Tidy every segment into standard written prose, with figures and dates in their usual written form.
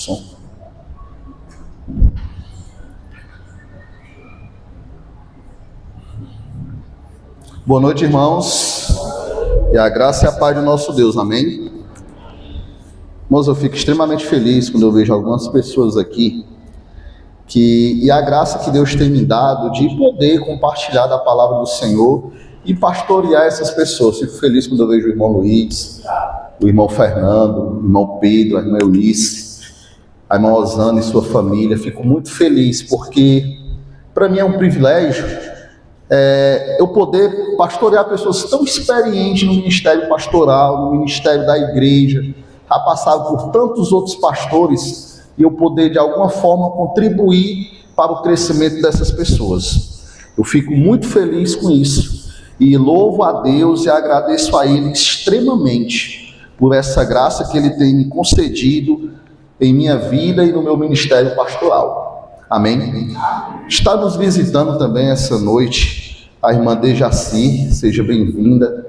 Som. Boa noite, irmãos, e a graça e a paz do nosso Deus, amém? Irmãos, eu fico extremamente feliz quando eu vejo algumas pessoas aqui, e a graça que Deus tem me dado de poder compartilhar da palavra do Senhor e pastorear essas pessoas. Fico feliz quando eu vejo o irmão Luiz, o irmão Fernando, o irmão Pedro, a irmã Eunice, a irmã Osana e sua família. Fico muito feliz, porque para mim é um privilégio eu poder pastorear pessoas tão experientes no ministério pastoral, no ministério da igreja, já passado por tantos outros pastores, e eu poder de alguma forma contribuir para o crescimento dessas pessoas. Eu fico muito feliz com isso, e louvo a Deus e agradeço a Ele extremamente por essa graça que Ele tem me concedido em minha vida e no meu ministério pastoral. Amém? Está nos visitando também essa noite a irmã Dejaci, seja bem-vinda,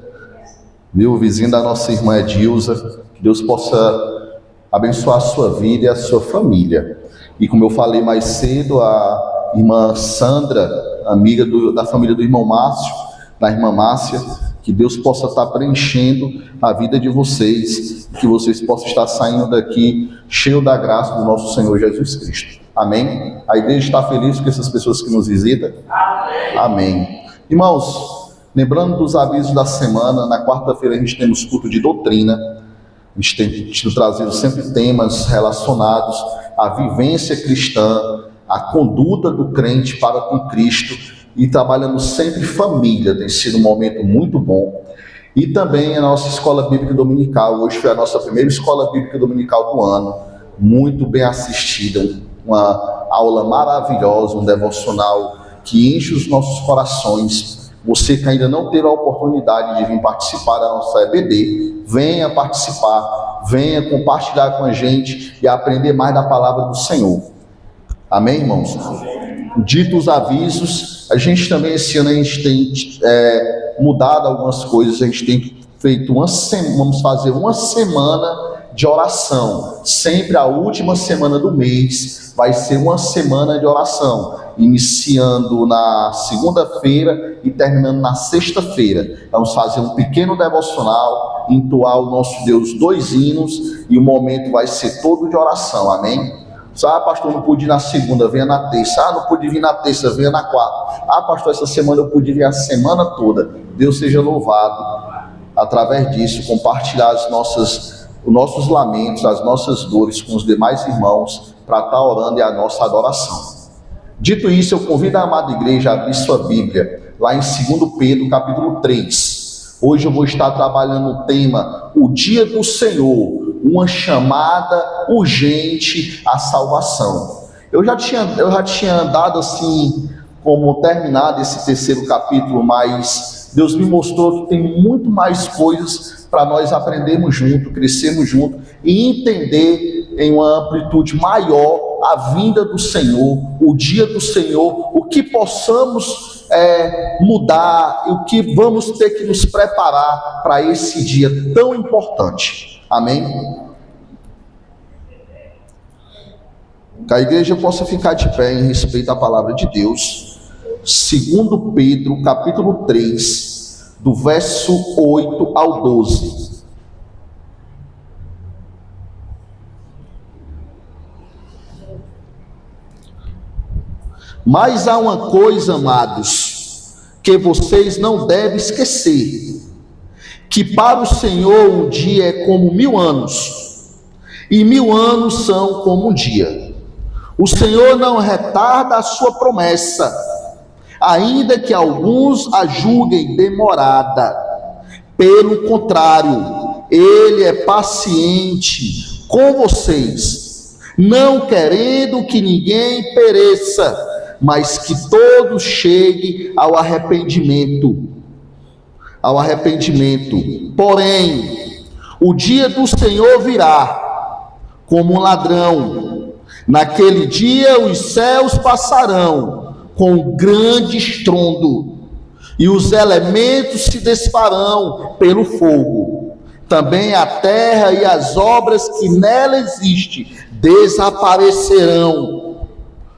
viu? Vizinho da nossa irmã Edilza, que Deus possa abençoar a sua vida e a sua família. E como eu falei mais cedo, a irmã Sandra, amiga da família do irmão Márcio, da irmã Márcia, que Deus possa estar preenchendo a vida de vocês, que vocês possam estar saindo daqui cheio da graça do nosso Senhor Jesus Cristo. Amém? A igreja está feliz com essas pessoas que nos visitam? Amém. Amém. Irmãos, lembrando dos avisos da semana, na quarta-feira a gente temos culto de doutrina. A gente tem trazido sempre temas relacionados à vivência cristã, à conduta do crente para com Cristo, e trabalhando sempre família. Tem sido um momento muito bom. E também a nossa escola bíblica dominical. Hoje foi a nossa primeira escola bíblica dominical do ano, muito bem assistida, uma aula maravilhosa, um devocional que enche os nossos corações. Você que ainda não teve a oportunidade de vir participar da nossa EBD, venha participar, venha compartilhar com a gente e aprender mais da palavra do Senhor. Amém, irmãos? Dito os avisos, a gente também esse ano a gente tem mudado algumas coisas. A gente tem feito vamos fazer uma semana de oração. Sempre a última semana do mês vai ser uma semana de oração, iniciando na segunda-feira e terminando na sexta-feira. Vamos fazer um pequeno devocional, entoar o nosso Deus 2 hinos, e o momento vai ser todo de oração. Amém? Pastor, não pude ir na segunda, venha na terça. não pude vir na terça, venha na quarta. Pastor, essa semana eu pude vir a semana toda. Deus seja louvado. Através disso, compartilhar os nossos lamentos, as nossas dores com os demais irmãos, para estar orando e a nossa adoração. Dito isso, eu convido a amada igreja a abrir sua Bíblia, lá em 2 Pedro, capítulo 3. Hoje eu vou estar trabalhando o tema, o dia do Senhor, uma chamada urgente à salvação. Eu já tinha dado assim, como terminado esse terceiro capítulo, mas Deus me mostrou que tem muito mais coisas para nós aprendermos junto, crescermos junto e entender em uma amplitude maior a vinda do Senhor, o dia do Senhor, o que possamos mudar, o que vamos ter que nos preparar para esse dia tão importante. Amém? Que a igreja possa ficar de pé em respeito à palavra de Deus. 2 Pedro, capítulo 3, do verso 8 ao 12. Mas há uma coisa, amados, que vocês não devem esquecer, que para o Senhor um dia é como 1000 anos, e 1000 anos são como um dia. O Senhor não retarda a sua promessa, ainda que alguns a julguem demorada. Pelo contrário, Ele é paciente com vocês, não querendo que ninguém pereça, mas que todos cheguem ao arrependimento. Porém, o dia do Senhor virá como um ladrão. Naquele dia os céus passarão com grande estrondo, e os elementos se desfarão pelo fogo, Também a terra e as obras que nela existem desaparecerão.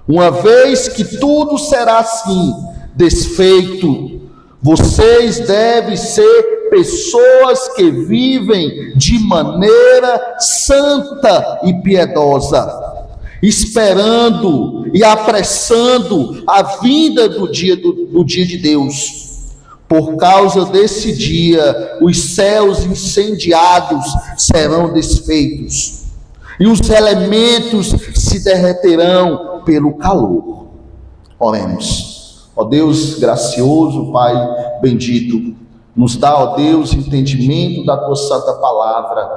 Uma vez que tudo será assim, desfeito, vocês devem ser pessoas que vivem de maneira santa e piedosa, esperando e apressando a vinda do dia de Deus. Por causa desse dia, os céus incendiados serão desfeitos, e os elementos se derreterão pelo calor. Oremos. Ó Deus gracioso, Pai bendito, nos dá, ó Deus, entendimento da Tua santa palavra.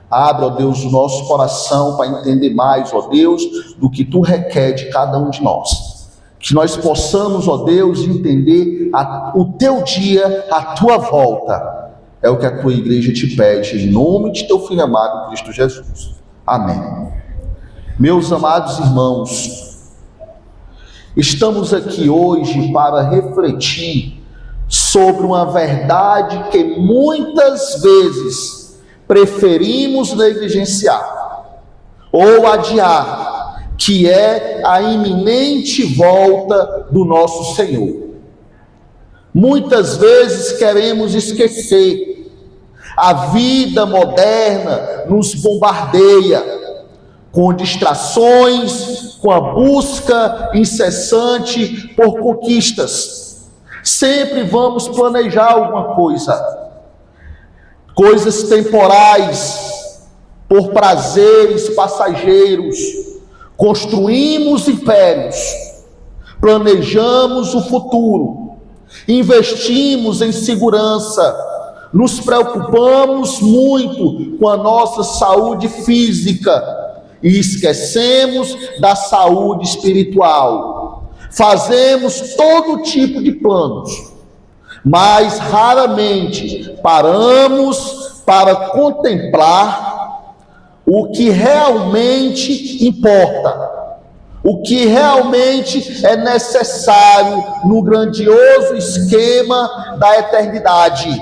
Abre, ó Deus, o nosso coração para entender mais, ó Deus, do que Tu requer de cada um de nós. Que nós possamos, ó Deus, entender o Teu dia, a Tua volta. É o que a Tua igreja te pede, em nome de Teu Filho amado, Cristo Jesus. Amém. Meus amados irmãos, estamos aqui hoje para refletir sobre uma verdade que muitas vezes preferimos negligenciar ou adiar, que é a iminente volta do nosso Senhor. Muitas vezes queremos esquecer. A vida moderna nos bombardeia com distrações, com a busca incessante por conquistas. Sempre vamos planejar alguma coisa, coisas temporais, por prazeres passageiros. Construímos impérios, planejamos o futuro, investimos em segurança, nos preocupamos muito com a nossa saúde física e esquecemos da saúde espiritual. Fazemos todo tipo de planos, mas raramente paramos para contemplar o que realmente importa, o que realmente é necessário no grandioso esquema da eternidade,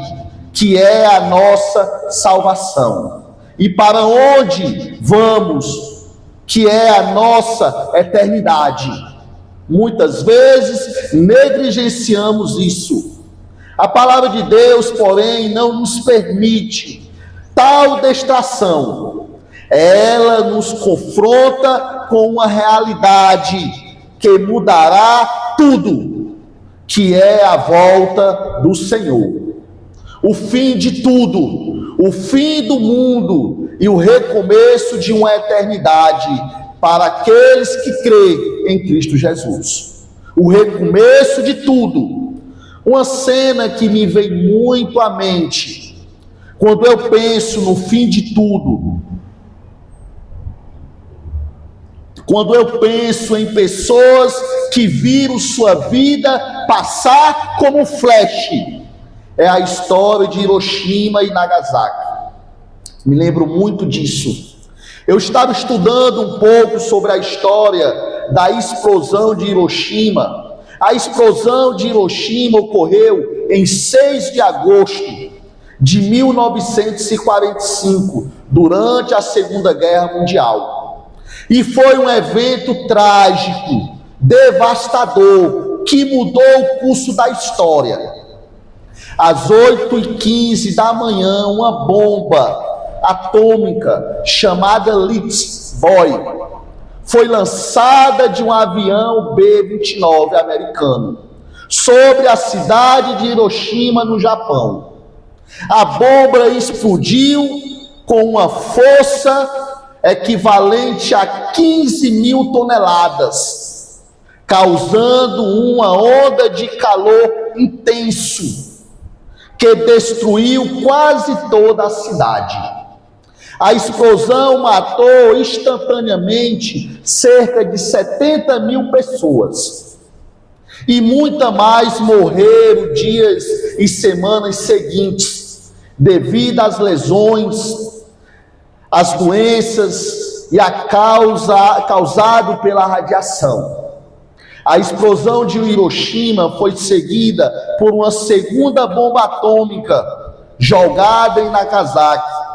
que é a nossa salvação. E para onde vamos, que é a nossa eternidade. Muitas vezes negligenciamos isso. A palavra de Deus, porém, não nos permite tal distração. Ela nos confronta com uma realidade que mudará tudo, que é a volta do Senhor. O fim de tudo, o fim do mundo e o recomeço de uma eternidade para aqueles que creem em Cristo Jesus. O recomeço de tudo. Uma cena que me vem muito à mente, quando eu penso no fim de tudo, quando eu penso em pessoas que viram sua vida passar como um flash, é a história de Hiroshima e Nagasaki. Me lembro muito disso. Eu estava estudando um pouco sobre a história da explosão de Hiroshima. A explosão de Hiroshima ocorreu em 6 de agosto de 1945, durante a Segunda Guerra Mundial. E foi um evento trágico, devastador, que mudou o curso da história. Às 8h15 da manhã, uma bomba atômica chamada Litsvoy foi lançada de um avião B-29 americano sobre a cidade de Hiroshima, no Japão. A bomba explodiu com uma força equivalente a 15 mil toneladas, causando uma onda de calor intenso, que destruiu quase toda a cidade. A explosão matou instantaneamente cerca de 70 mil pessoas, e muitas mais morreram dias e semanas seguintes, devido às lesões, as doenças e a causa causado pela radiação. A explosão de Hiroshima foi seguida por uma segunda bomba atômica jogada em Nagasaki,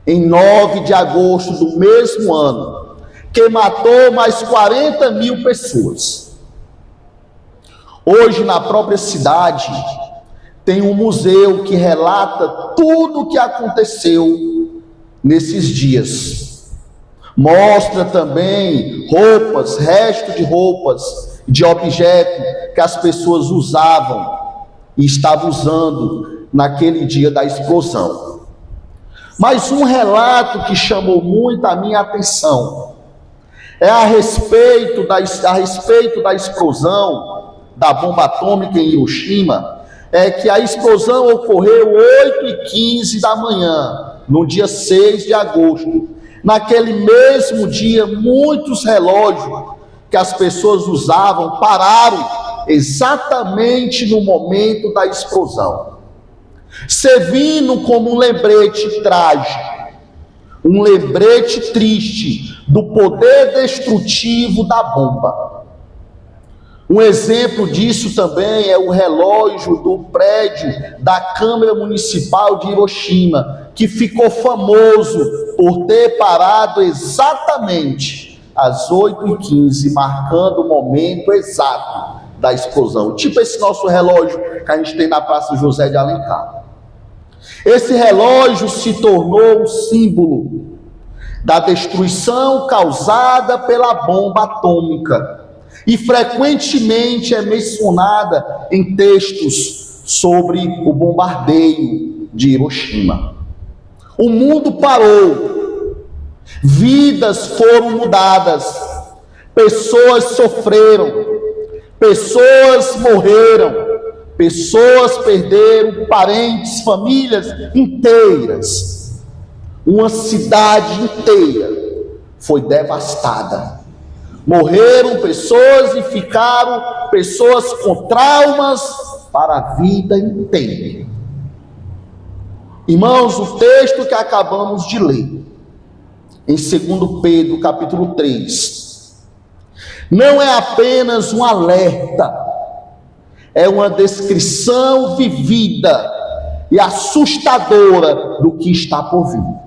em 9 de agosto do mesmo ano, que matou mais 40 mil pessoas. Hoje, na própria cidade, tem um museu que relata tudo o que aconteceu nesses dias. Mostra também roupas, restos de roupas, de objetos que as pessoas usavam e estavam usando naquele dia da explosão. Mas um relato que chamou muito a minha atenção é a respeito da explosão da bomba atômica em Hiroshima. É que a explosão ocorreu 8h15 da manhã, no dia 6 de agosto. Naquele mesmo dia, muitos relógios que as pessoas usavam pararam exatamente no momento da explosão, servindo como um lembrete trágico, um lembrete triste do poder destrutivo da bomba. Um exemplo disso também é o relógio do prédio da Câmara Municipal de Hiroshima, que ficou famoso por ter parado exatamente às 8h15, marcando o momento exato da explosão. Tipo esse nosso relógio que a gente tem na Praça José de Alencar. Esse relógio se tornou um símbolo da destruição causada pela bomba atômica e frequentemente é mencionada em textos sobre o bombardeio de Hiroshima. O mundo parou, vidas foram mudadas, pessoas sofreram, pessoas morreram, pessoas perderam parentes, famílias inteiras. Uma cidade inteira foi devastada. Morreram pessoas e ficaram pessoas com traumas para a vida inteira. Irmãos, o texto que acabamos de ler, em 2 Pedro, capítulo 3, não é apenas um alerta, é uma descrição vivida e assustadora do que está por vir.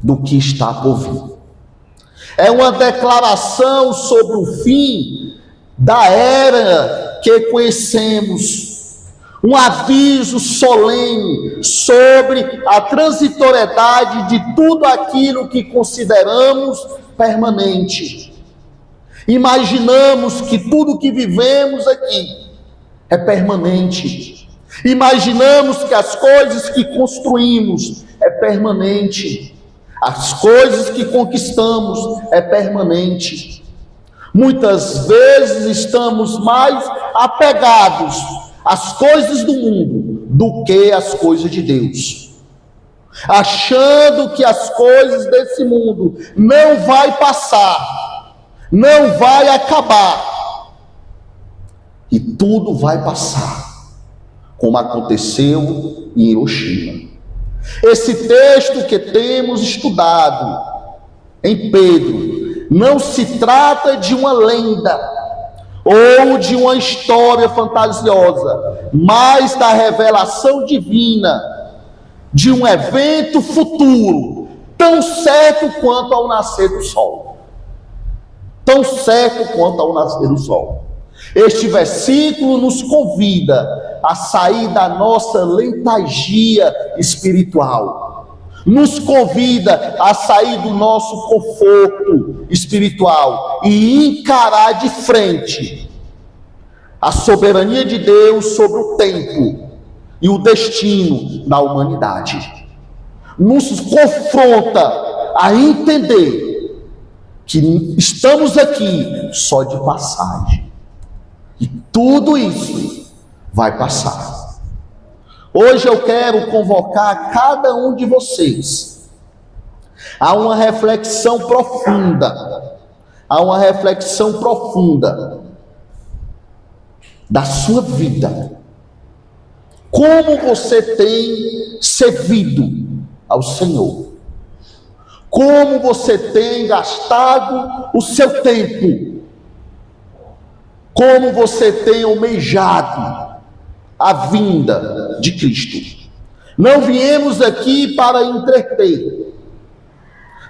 Do que está por vir. É uma declaração sobre o fim da era que conhecemos, um aviso solene sobre a transitoriedade de tudo aquilo que consideramos permanente. Imaginamos que tudo que vivemos aqui é permanente. Imaginamos que as coisas que construímos é permanente. As coisas que conquistamos é permanente. Muitas vezes estamos mais apegados às coisas do mundo do que às coisas de Deus, achando que as coisas desse mundo não vai passar, não vai acabar, e tudo vai passar, como aconteceu em Hiroshima. Esse texto que temos estudado em Pedro não se trata de uma lenda ou de uma história fantasiosa, mas da revelação divina de um evento futuro, tão certo quanto ao nascer do sol. Tão certo quanto ao nascer do sol. Este versículo nos convida a sair da nossa letargia espiritual, nos convida a sair do nosso conforto espiritual e encarar de frente a soberania de Deus sobre o tempo e o destino da humanidade. Nos confronta a entender que estamos aqui só de passagem. E tudo isso vai passar. Hoje eu quero convocar cada um de vocês a uma reflexão profunda, da sua vida. Como você tem servido ao Senhor? Como você tem gastado o seu tempo? Como você tem almejado a vinda de Cristo? Não viemos aqui para entreter,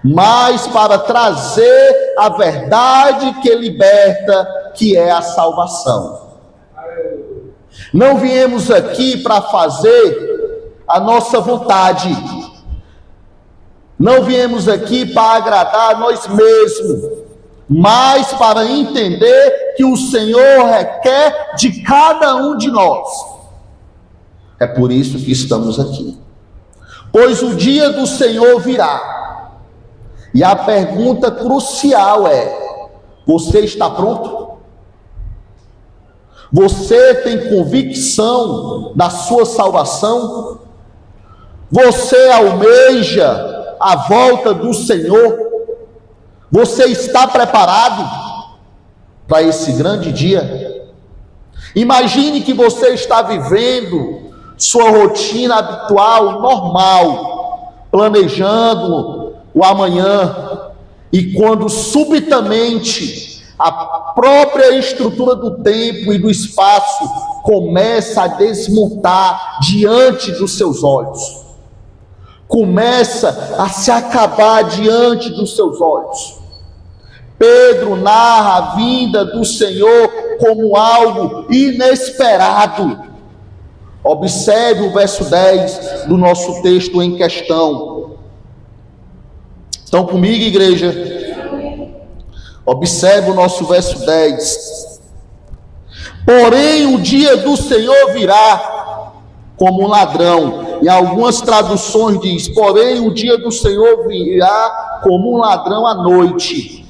mas para trazer a verdade que liberta, que é a salvação. Não viemos aqui para fazer a nossa vontade. Não viemos aqui para agradar a nós mesmos, mas para entender que o Senhor requer de cada um de nós. É por isso que estamos aqui. Pois o dia do Senhor virá. E a pergunta crucial é: você está pronto? Você tem convicção da sua salvação? Você almeja a volta do Senhor? Você está preparado para esse grande dia? Imagine que você está vivendo sua rotina habitual, normal, planejando o amanhã, e quando subitamente a própria estrutura do tempo e do espaço começa a desmontar diante dos seus olhos, começa a se acabar diante dos seus olhos. Pedro narra a vinda do Senhor como algo inesperado. Observe o verso 10 do nosso texto em questão. Estão comigo, igreja? Observe o nosso verso 10. Porém, o dia do Senhor virá como um ladrão. Em algumas traduções diz: porém, o dia do Senhor virá como um ladrão à noite.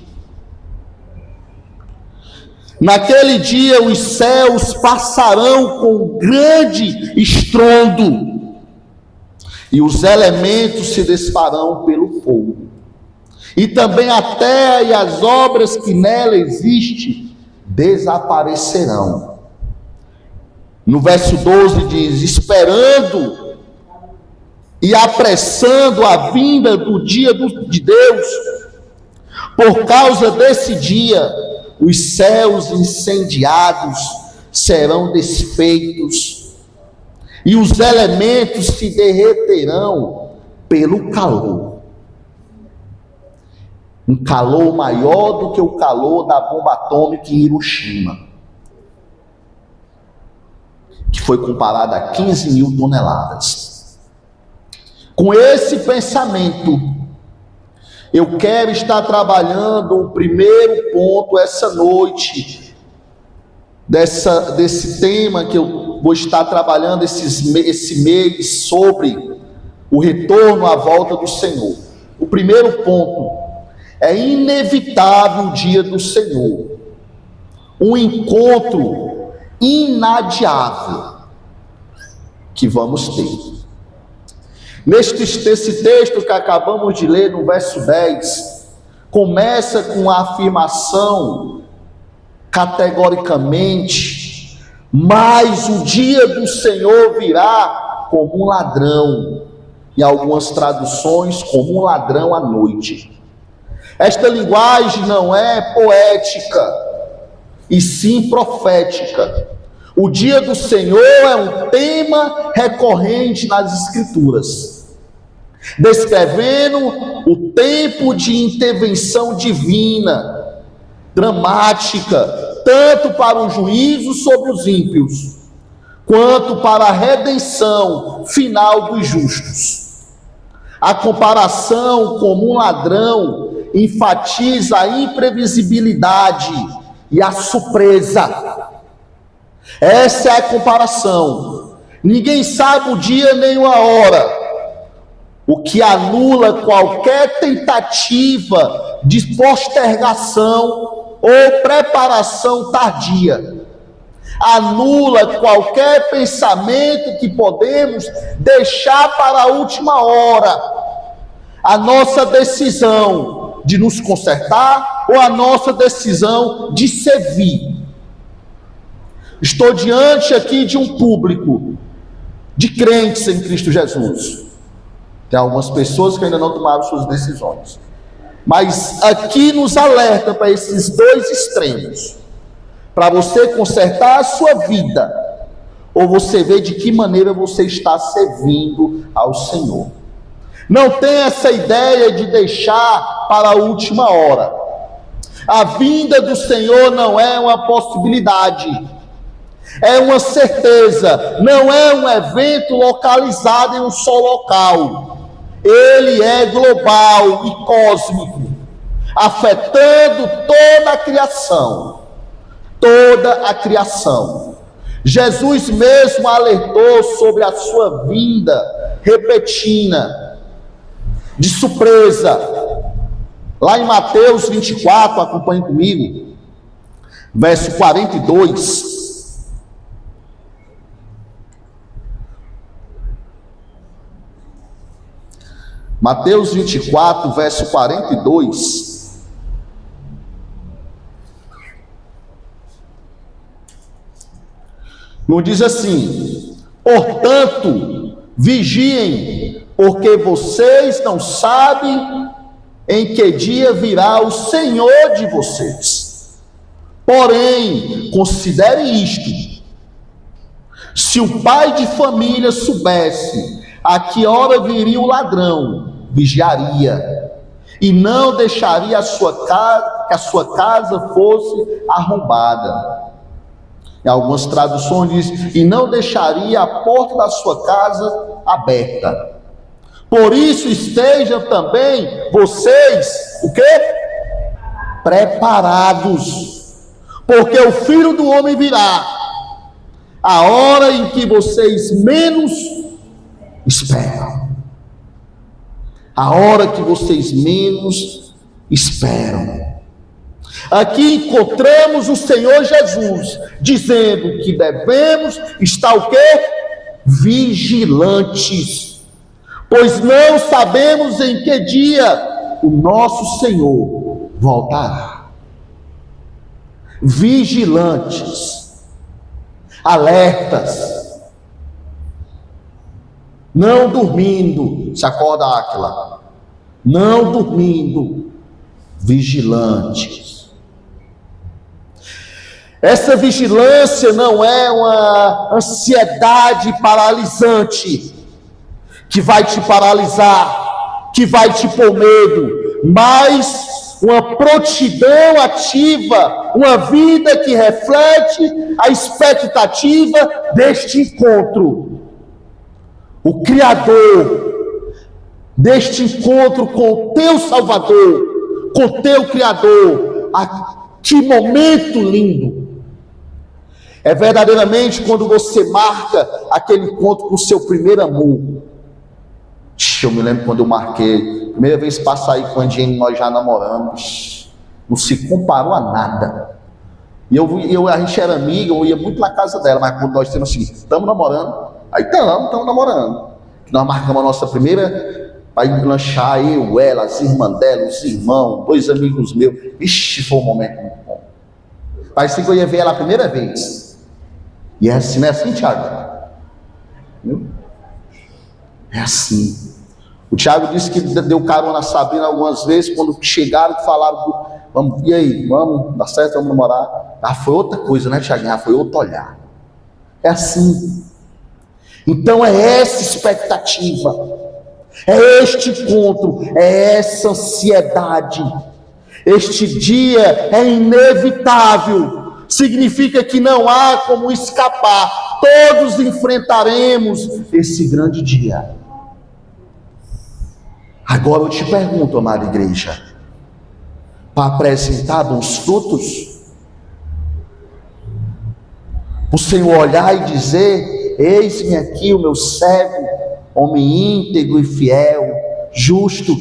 Naquele dia os céus passarão com grande estrondo, e os elementos se desfarão pelo fogo, e também a terra e as obras que nela existem desaparecerão. No verso 12 diz: esperando e apressando a vinda do dia de Deus. Por causa desse dia, os céus incendiados serão desfeitos, e os elementos se derreterão pelo calor. Um calor maior do que o calor da bomba atômica em Hiroshima, que foi comparada a 15 mil toneladas. Com esse pensamento, eu quero estar trabalhando o primeiro ponto essa noite, desse tema que eu vou estar trabalhando esse mês, sobre o retorno à volta do Senhor. O primeiro ponto: é inevitável o dia do Senhor, um encontro inadiável que vamos ter. Nesse texto que acabamos de ler, no verso 10, começa com a afirmação categoricamente: mas o dia do Senhor virá como um ladrão. Em algumas traduções, como um ladrão à noite. Esta linguagem não é poética, e sim profética. O dia do Senhor é um tema recorrente nas Escrituras, descrevendo o tempo de intervenção divina, dramática, tanto para o juízo sobre os ímpios, quanto para a redenção final dos justos. A comparação como um ladrão enfatiza a imprevisibilidade e a surpresa. Essa é a comparação. Ninguém sabe o dia nem a hora, o que anula qualquer tentativa de postergação ou preparação tardia. Anula qualquer pensamento que podemos deixar para a última hora. A nossa decisão de nos consertar ou a nossa decisão de servir. Estou diante aqui de um público de crentes em Cristo Jesus. Tem algumas pessoas que ainda não tomaram suas decisões, mas aqui nos alerta para esses dois extremos. Para você consertar a sua vida, Ou você vê de que maneira você está servindo ao Senhor. Não tem essa ideia de deixar para a última hora. A vinda do Senhor não é uma possibilidade, é uma certeza, não é um evento localizado em um só local. Ele é global e cósmico, afetando toda a criação. Toda a criação. Jesus mesmo alertou sobre a sua vinda repentina, de surpresa. Lá em Mateus 24, acompanhe comigo, verso 42. Mateus 24, verso 42. Não diz assim: portanto, vigiem, porque vocês não sabem em que dia virá o Senhor de vocês. Porém, considere isto: se o pai de família soubesse a que hora viria o ladrão, vigiaria, e não deixaria que a sua casa fosse arrombada. Em algumas traduções diz: e não deixaria a porta da sua casa aberta. Por isso estejam também vocês, o quê? Preparados, porque o Filho do Homem virá a hora em que vocês menos esperam. A hora que vocês menos esperam. Aqui encontramos o Senhor Jesus dizendo que devemos estar o quê? Vigilantes, pois não sabemos em que dia o nosso Senhor voltará. Vigilantes, alertas, não dormindo. Se acorda, Áquila, não dormindo, vigilantes. Essa vigilância não é uma ansiedade paralisante que vai te paralisar, que vai te pôr medo, mas uma prontidão ativa, uma vida que reflete a expectativa deste encontro. O Criador, deste encontro com o teu Salvador, com o teu Criador. Que momento lindo! É verdadeiramente quando você marca aquele encontro com o seu primeiro amor. Eu me lembro quando eu marquei, primeira vez para sair com a Jenny, nós já namoramos, não se comparou a nada. E a gente era amigo, eu ia muito na casa dela, mas quando nós temos assim, estamos namorando, aí estamos namorando. Nós marcamos a nossa primeira, para ir lanchar, eu, ela, as irmãs dela, os irmãos, 2 amigos meus. Vixe, foi um momento muito bom. Parecia que eu ia ver ela a primeira vez. E é assim, não é assim, Tiago? É assim. O Tiago disse que deu carona na Sabrina algumas vezes, quando chegaram e falaram, vamos, e aí, vamos, dá certo, vamos namorar. Ah, foi outra coisa, né, Tiago? Ah, foi outro olhar. É assim. Então é essa expectativa, é este encontro, é essa ansiedade. Este dia é inevitável. Significa que não há como escapar. Todos enfrentaremos esse grande dia. Agora eu te pergunto, amada igreja, para apresentar bons frutos, o Senhor olhar e dizer: eis-me aqui o meu servo, homem íntegro e fiel, justo.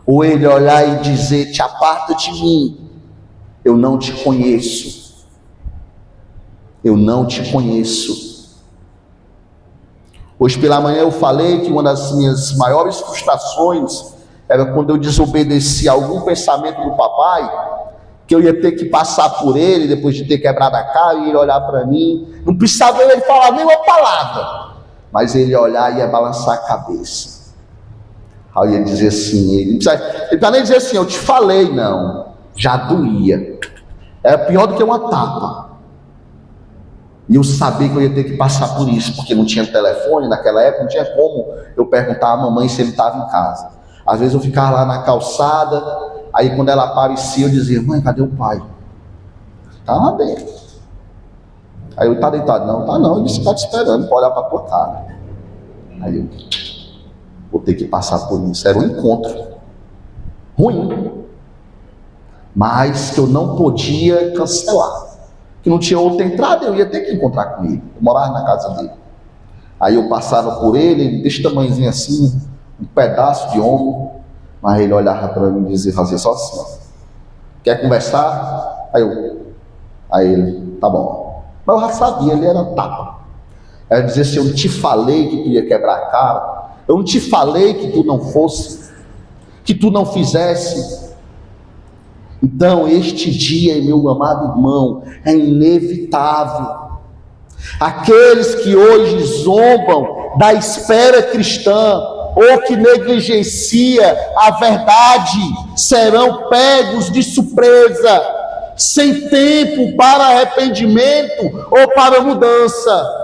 Ou ele olhar e dizer: te aparta de mim, eu não te conheço. Eu não te conheço. Hoje pela manhã eu falei que uma das minhas maiores frustrações era quando eu desobedeci algum pensamento do papai, que eu ia ter que passar por ele, depois de ter quebrado a cara, e ele olhar para mim, não precisava ele falar nenhuma palavra, mas ele ia olhar e ia balançar a cabeça. Aí eu ia dizer assim, ele não precisa nem dizer assim, eu te falei, não, já doía, era pior do que uma tapa. E eu sabia que eu ia ter que passar por isso, porque não tinha telefone naquela época, não tinha como eu perguntar à mamãe se ele estava em casa. Às vezes eu ficava lá na calçada, aí quando ela aparecia eu dizia: mãe, cadê o pai? Tá lá dentro. Aí eu: tá deitado? Não, tá não. Ele disse: tá te esperando, pode olhar para a tua cara. Aí eu: vou ter que passar por isso. Era um encontro ruim, mas que eu não podia cancelar, que não tinha outra entrada, eu ia ter que encontrar com ele. Eu morava na casa dele. Aí eu passava por ele desse tamanhozinho assim, um pedaço de ombro, mas ele olhava para mim e dizia, fazia só assim: ó, quer conversar? Aí ele: tá bom. Mas eu já sabia, ele era tapa. Aí eu dizia assim: eu não te falei que tu ia quebrar a cara? Eu não te falei que tu não fosse, que tu não fizesse? Então este dia, meu amado irmão, é inevitável. Aqueles que hoje zombam da espera cristã, ou que negligencia a verdade, serão pegos de surpresa, sem tempo para arrependimento ou para mudança.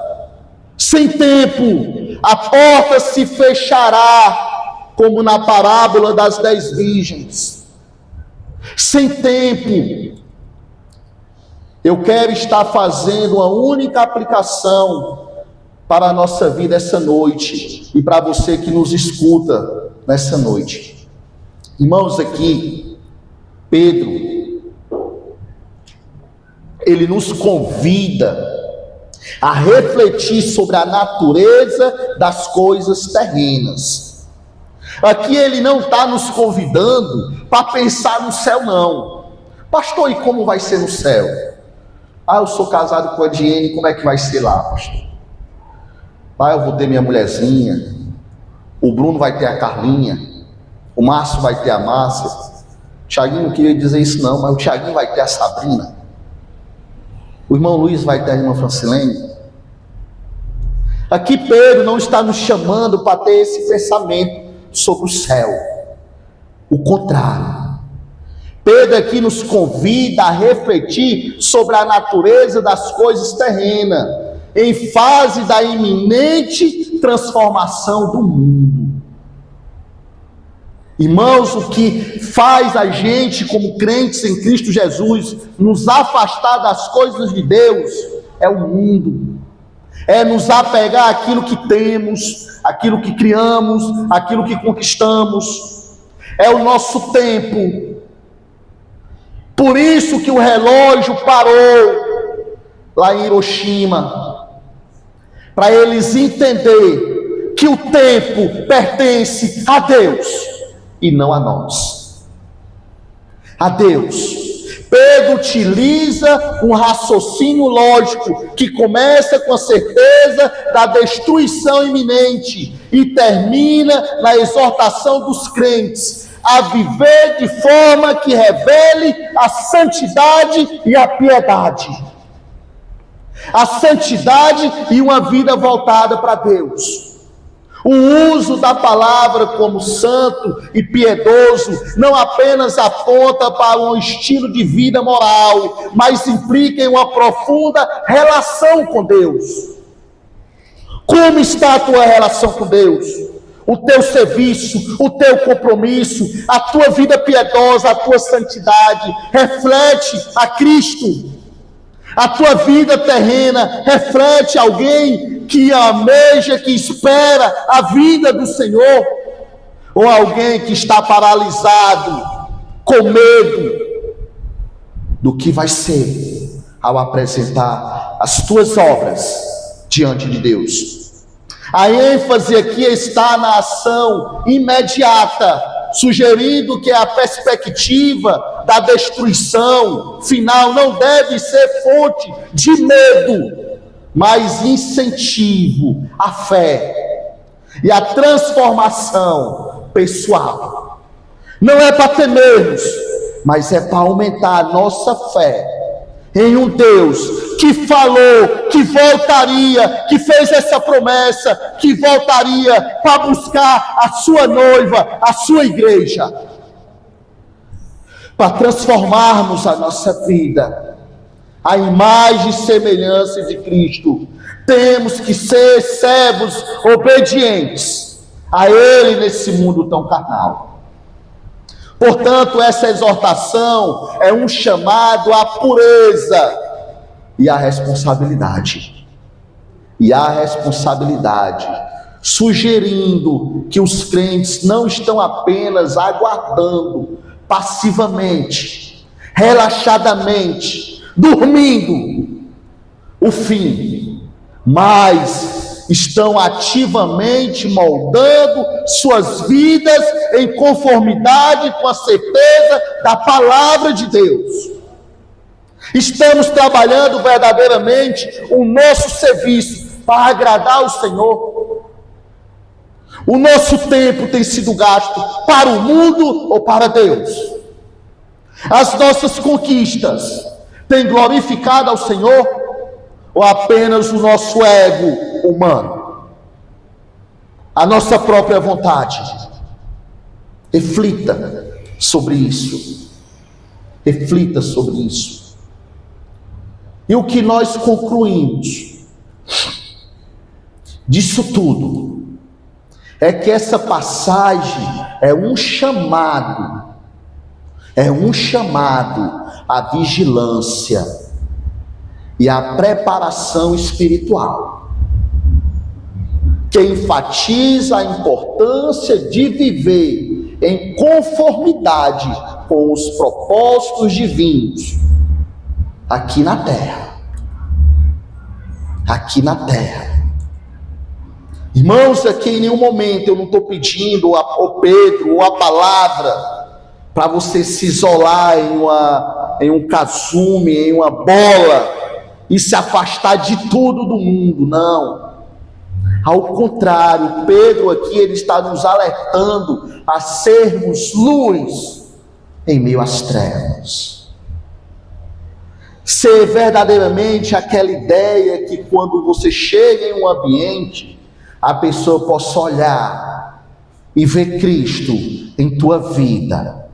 Sem tempo, a porta se fechará, como na parábola das 10 virgens. Sem tempo. Eu quero estar fazendo uma única aplicação para a nossa vida essa noite, e para você que nos escuta nessa noite. Irmãos, aqui Pedro, ele nos convida a refletir sobre a natureza das coisas terrenas. Aqui ele não está nos convidando para pensar no céu, não. Pastor, e como vai ser no céu? Eu sou casado com a Diene, como é que vai ser lá, pastor? Eu vou ter minha mulherzinha, o Bruno vai ter a Carlinha, o Márcio vai ter a Márcia. O Tiaguinho não queria dizer isso não, mas o Tiaguinho vai ter a Sabrina. O irmão Luiz vai ter a irmã Francilene. Aqui Pedro não está nos chamando para ter esse pensamento sobre o céu. O contrário. Pedro aqui nos convida a refletir sobre a natureza das coisas terrenas, em fase da iminente transformação do mundo. Irmãos, o que faz a gente, como crentes em Cristo Jesus, nos afastar das coisas de Deus, é o mundo. É nos apegar àquilo que temos, àquilo que criamos, àquilo que conquistamos. É o nosso tempo. Por isso que o relógio parou lá em Hiroshima, para eles entenderem que o tempo pertence a Deus e não a nós. A Deus. Pedro utiliza um raciocínio lógico que começa com a certeza da destruição iminente e termina na exortação dos crentes a viver de forma que revele a santidade e a piedade. A santidade e uma vida voltada para Deus. O uso da palavra como santo e piedoso não apenas aponta para um estilo de vida moral, mas implica em uma profunda relação com Deus. Como está a tua relação com Deus? O teu serviço, o teu compromisso, a tua vida piedosa, a tua santidade, reflete a Cristo. A tua vida terrena reflete alguém que almeja, que espera a vida do Senhor, ou alguém que está paralisado, com medo do que vai ser ao apresentar as tuas obras diante de Deus. A ênfase aqui está na ação imediata, sugerindo que a perspectiva da destruição final não deve ser fonte de medo, mas incentivo à fé e à transformação pessoal. Não é para temermos, mas é para aumentar a nossa fé em um Deus que falou que voltaria, que fez essa promessa, que voltaria para buscar a sua noiva, a sua igreja, para transformarmos a nossa vida a imagem e semelhança de Cristo. Temos que ser servos obedientes a Ele nesse mundo tão carnal. Portanto, essa exortação é um chamado à pureza e à responsabilidade. Sugerindo que os crentes não estão apenas aguardando passivamente, relaxadamente, dormindo o fim, mas estão ativamente moldando suas vidas em conformidade com a certeza da palavra de Deus. Estamos trabalhando verdadeiramente o nosso serviço para agradar o Senhor. O nosso tempo tem sido gasto para o mundo ou para Deus? As nossas conquistas têm glorificado ao Senhor ou apenas o nosso ego humano? A nossa própria vontade? Reflita sobre isso. Reflita sobre isso. E o que nós concluímos disso tudo é que essa passagem é um chamado à vigilância e à preparação espiritual, que enfatiza a importância de viver em conformidade com os propósitos divinos aqui na terra. Irmãos, aqui em nenhum momento eu não estou pedindo ao Pedro ou a palavra para você se isolar em um casume, em uma bola e se afastar de tudo do mundo. Não. Ao contrário, Pedro aqui ele está nos alertando a sermos luz em meio às trevas. Ser verdadeiramente aquela ideia que quando você chega em um ambiente, a pessoa possa olhar e ver Cristo em tua vida,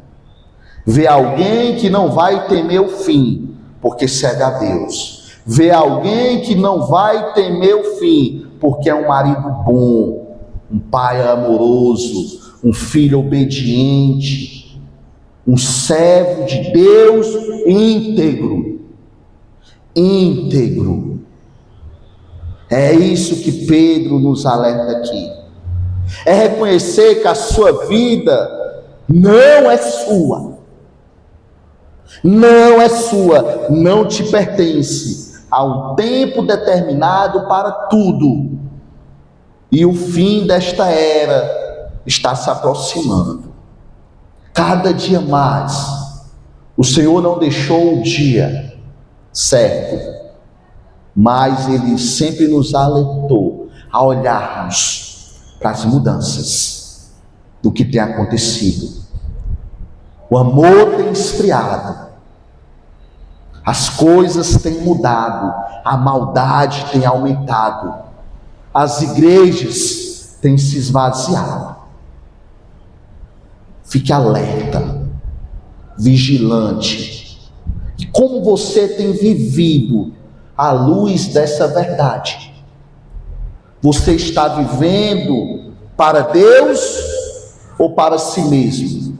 ver alguém que não vai temer o fim, porque serve a Deus, ver alguém que não vai temer o fim, porque é um marido bom, um pai amoroso, um filho obediente, um servo de Deus íntegro. É isso que Pedro nos alerta aqui. É reconhecer que a sua vida não é sua. Não te pertence. Há um tempo determinado para tudo. E o fim desta era está se aproximando. Cada dia mais. O Senhor não deixou o dia certo, mas Ele sempre nos alertou a olharmos para as mudanças do que tem acontecido. O amor tem esfriado, as coisas têm mudado, a maldade tem aumentado, as igrejas têm se esvaziado. Fique alerta, vigilante. E como você tem vivido à luz dessa verdade? Você está vivendo para Deus ou para si mesmo?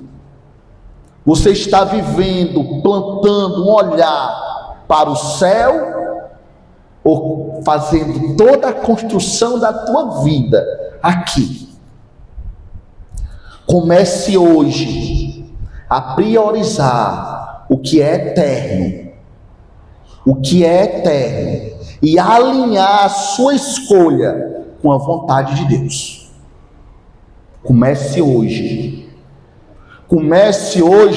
Você está vivendo, plantando um olhar para o céu ou fazendo toda a construção da tua vida aqui? Comece hoje a priorizar o que é eterno, e alinhar a sua escolha com a vontade de Deus. Comece hoje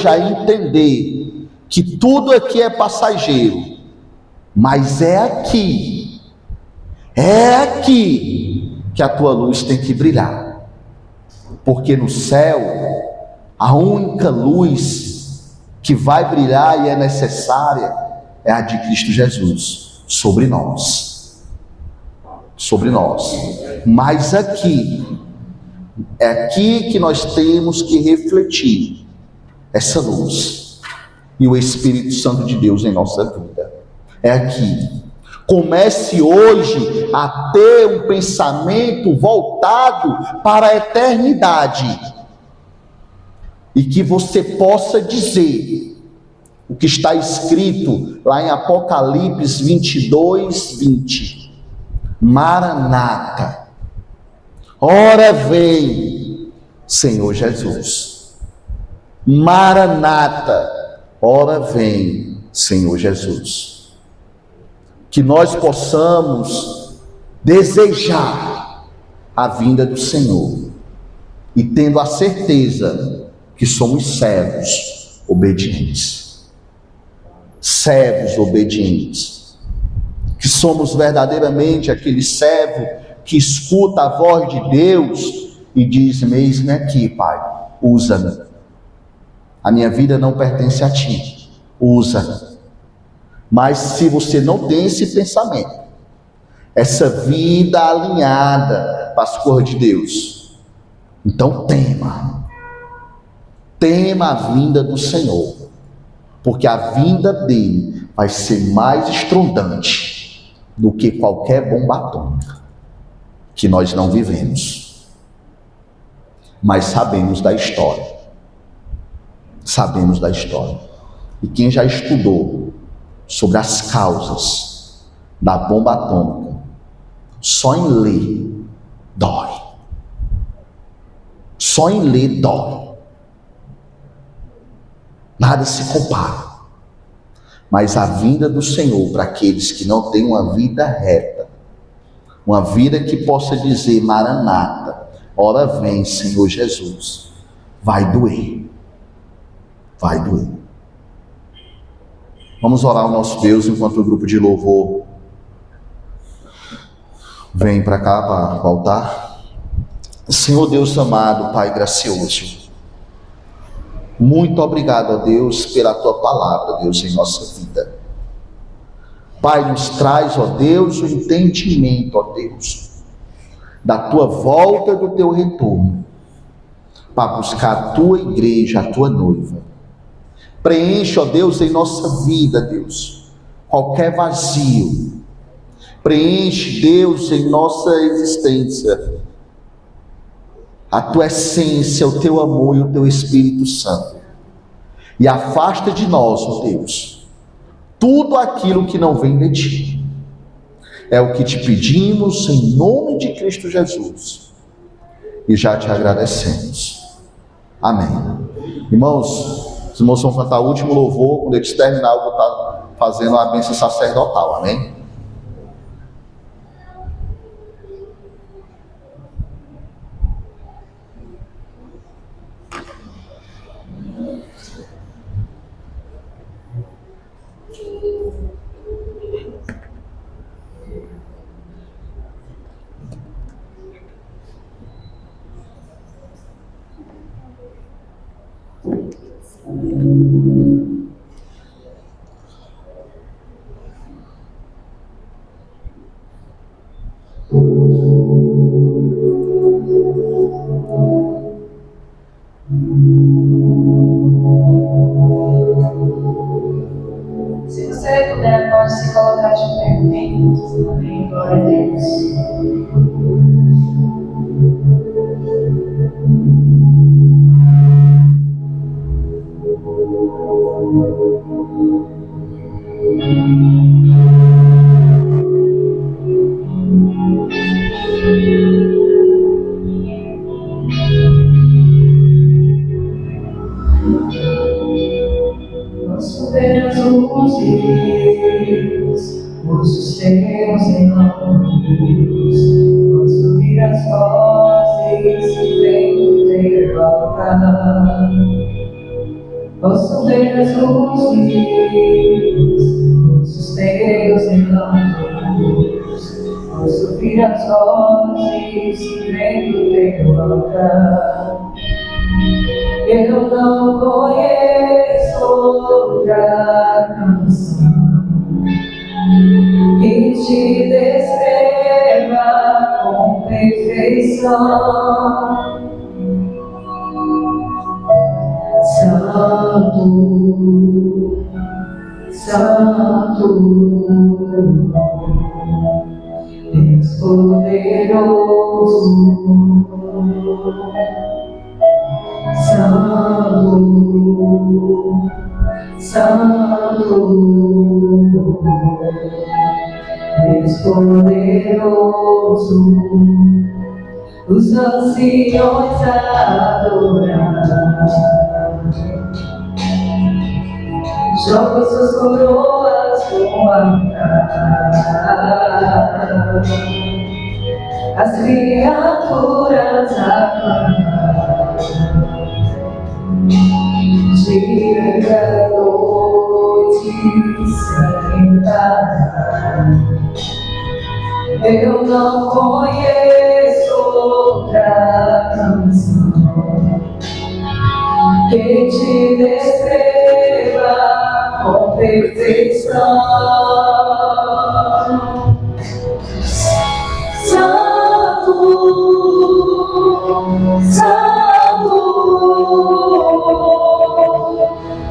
a entender que tudo aqui é passageiro, mas é aqui que a tua luz tem que brilhar, porque no céu a única luz que vai brilhar e é necessária é a de Cristo Jesus sobre nós. Mas aqui é aqui que nós temos que refletir essa luz e o Espírito Santo de Deus em nossa vida. é aqui. Comece hoje a ter um pensamento voltado para a eternidade. E que você possa dizer o que está escrito lá em Apocalipse 22, 20. Maranata, ora vem, Senhor Jesus. Maranata, ora vem, Senhor Jesus. Que nós possamos desejar a vinda do Senhor e tendo a certeza que somos servos obedientes. Servos obedientes. Que somos verdadeiramente aquele servo que escuta a voz de Deus e diz: eis-me aqui, Pai, usa-me. A minha vida não pertence a ti, usa-me. Mas se você não tem esse pensamento, essa vida alinhada para as coisas de Deus, então tema a vinda do Senhor, porque a vinda dele vai ser mais estrondante do que qualquer bomba atômica que nós não vivemos, mas sabemos da história. Sabemos da história. E quem já estudou sobre as causas da bomba atômica, só em ler dói. Só em ler dói. Nada se compara. Mas a vinda do Senhor para aqueles que não têm uma vida reta, uma vida que possa dizer: Maranata, ora vem, Senhor Jesus, vai doer. Vai doer. Vamos orar ao nosso Deus enquanto o grupo de louvor vem para cá, para o altar. Senhor Deus amado, Pai gracioso, muito obrigado, ó Deus, pela Tua palavra, Deus, em nossa vida. Pai, nos traz, ó Deus, o entendimento, ó Deus, da Tua volta, do Teu retorno, para buscar a Tua igreja, a Tua noiva. Preenche, ó Deus, em nossa vida, Deus, qualquer vazio. Preenche, Deus, em nossa existência, a Tua essência, o Teu amor e o Teu Espírito Santo. E afasta de nós, ó Deus, tudo aquilo que não vem de Ti. É o que Te pedimos em nome de Cristo Jesus. E já Te agradecemos. Amém. Irmãos, os irmãos vão cantar o último louvor. Quando eles terminar, eu vou estar fazendo a bênção sacerdotal. Amém? Se você puder, pode se colocar de pé. Amém. Glória a Deus. Posso ver as luzes, os teus em luz, posso ouvir as vozes que vêm do teu altar. Posso ver as luzes, os teus em luz, posso ouvir as vozes que vêm do teu altar. Eu não conheço outra canção que te descreva com perfeição. Santo, Santo, Deus poderoso, Santo, Santo, Deus poderoso, os anciões adorar. Joga suas coroas com a prata, as criaturas aclamam. Dia e noite sem parar. Eu não conheço outra canção que te descreva com perfeição. Santo, Santo,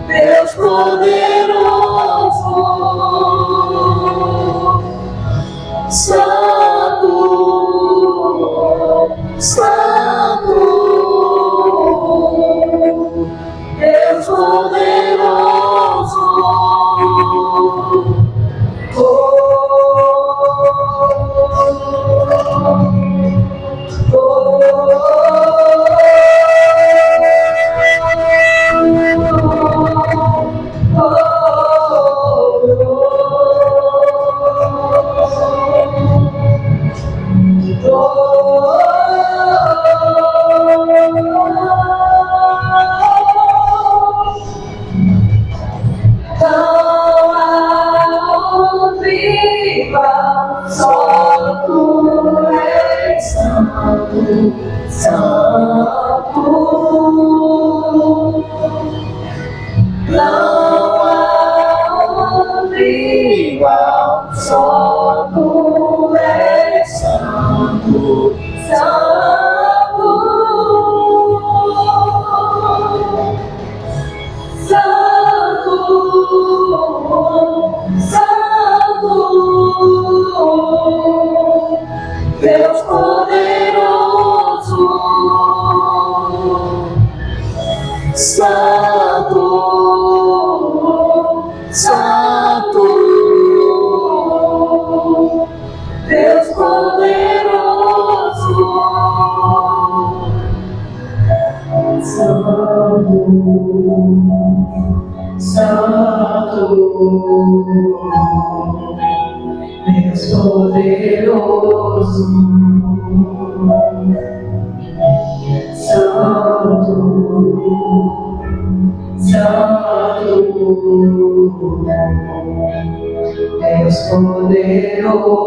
Deus poderoso, Santo, Santo, Deus poderoso. Só tu és santo, santo. Não há outro igual. Só tu és santo, santo, santo, santo. Deus poderoso, Santo, Santo, Deus poderoso, Santo, Santo, Deus poderoso, Santo, Santo, Deus poderoso.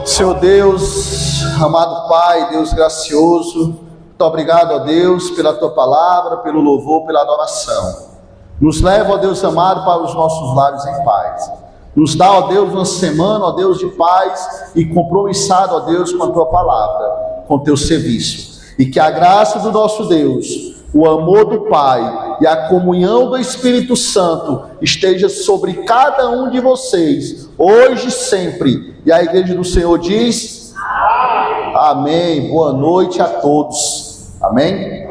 Senhor Deus, amado Pai, Deus gracioso, muito obrigado, ó Deus, pela Tua palavra, pelo louvor, pela adoração. Nos leva, ó Deus amado, para os nossos lares em paz. Nos dá, ó Deus, uma semana, ó Deus, de paz e compromissado, ó Deus, com a Tua palavra, com o Teu serviço. E que a graça do nosso Deus, o amor do Pai e a comunhão do Espírito Santo esteja sobre cada um de vocês, hoje e sempre. E a igreja do Senhor diz: amém. Boa noite a todos. Amém.